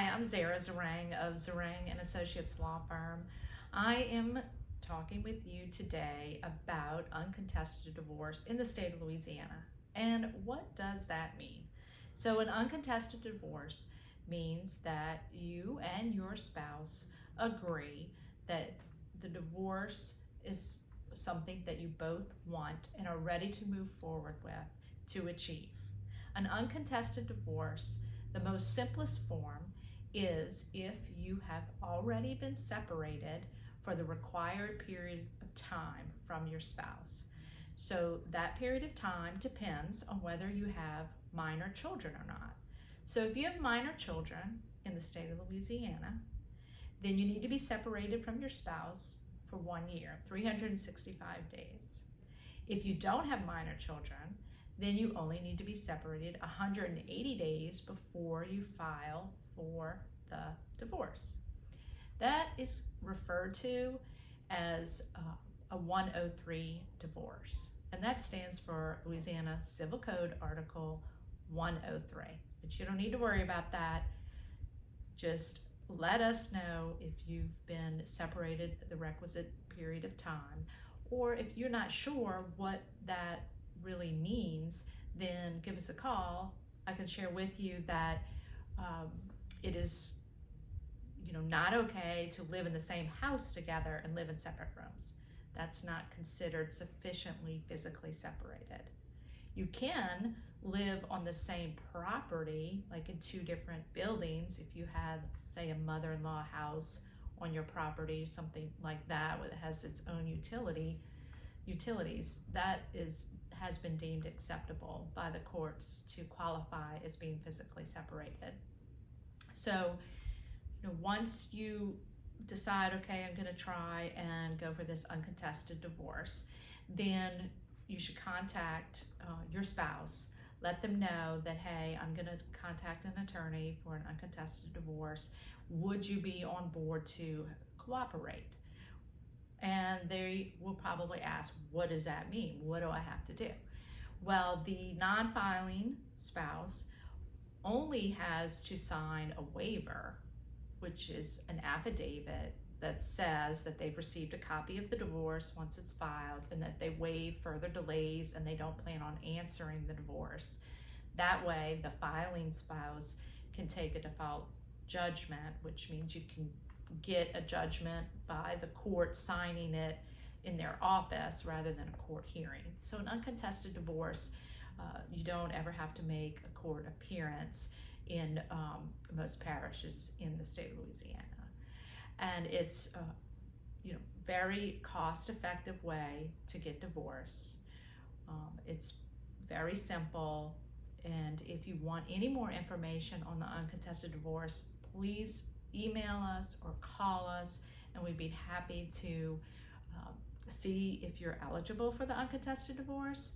Hi, I'm Zeringue of Zeringue Associates Law Firm. I am talking with you today about uncontested divorce in the state of Louisiana. And what does that mean? So an uncontested divorce means that you and your spouse agree that the divorce is something that you both want and are ready to move forward with to achieve. An uncontested divorce, the most simplest form, is if you have already been separated for the required period of time from your spouse. So that period of time depends on whether you have minor children or not. So if you have minor children in the state of Louisiana, then you need to be separated from your spouse for 1 year, 365 days. If you don't have minor children, then you only need to be separated 180 days before you file for the divorce. That is referred to as a 103 divorce, and that stands for Louisiana Civil Code Article 103. But you don't need to worry about that. Just let us know if you've been separated the requisite period of time, or if you're not sure what that really means, then give us a call. I can share with you that it is not okay to live in the same house together and live in separate rooms. That's not considered sufficiently physically separated. You can live on the same property, like in two different buildings. If you have, say, a mother-in-law house on your property, something like that, where it has its own utilities, that has been deemed acceptable by the courts to qualify as being physically separated. So, once you decide, okay, I'm going to try and go for this uncontested divorce, then you should contact your spouse. Let them know that, hey, I'm going to contact an attorney for an uncontested divorce. Would you be on board to cooperate? And they will probably ask, what does that mean? What do I have to do? Well, the non-filing spouse only has to sign a waiver, which is an affidavit that says that they've received a copy of the divorce once it's filed, and that they waive further delays and they don't plan on answering the divorce. That way, the filing spouse can take a default judgment, which means you can get a judgment by the court signing it in their office rather than a court hearing. So an uncontested divorce, you don't ever have to make a court appearance in most parishes in the state of Louisiana. And it's very cost-effective way to get divorced. It's very simple, and if you want any more information on the uncontested divorce, please email us or call us, and we'd be happy to see if you're eligible for the uncontested divorce.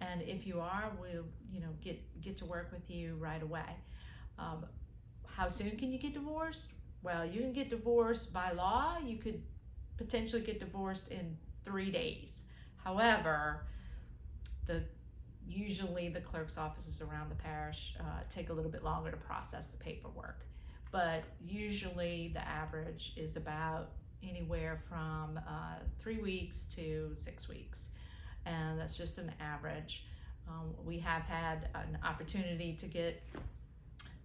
And if you are, we'll get to work with you right away. How soon can you get divorced? Well, you can get divorced by law. You could potentially get divorced in 3 days. However, usually the clerk's offices around the parish take a little bit longer to process the paperwork. But usually the average is about anywhere from 3 weeks to 6 weeks. And that's just an average. We have had an opportunity to get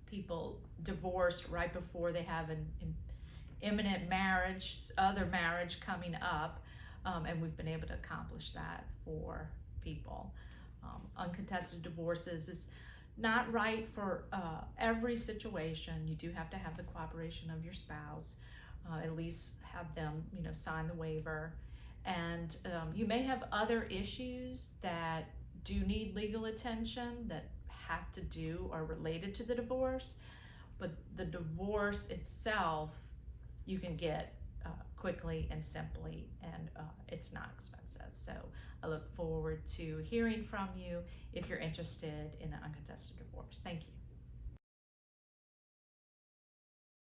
people divorced right before they have an imminent other marriage coming up, and we've been able to accomplish that for people. Uncontested divorces is not right for every situation. You do have to have the cooperation of your spouse, at least have them sign the waiver. And you may have other issues that do need legal attention that have to do or related to the divorce, but the divorce itself you can get quickly and simply, and it's not expensive. So I look forward to hearing from you if you're interested in an uncontested divorce. Thank you.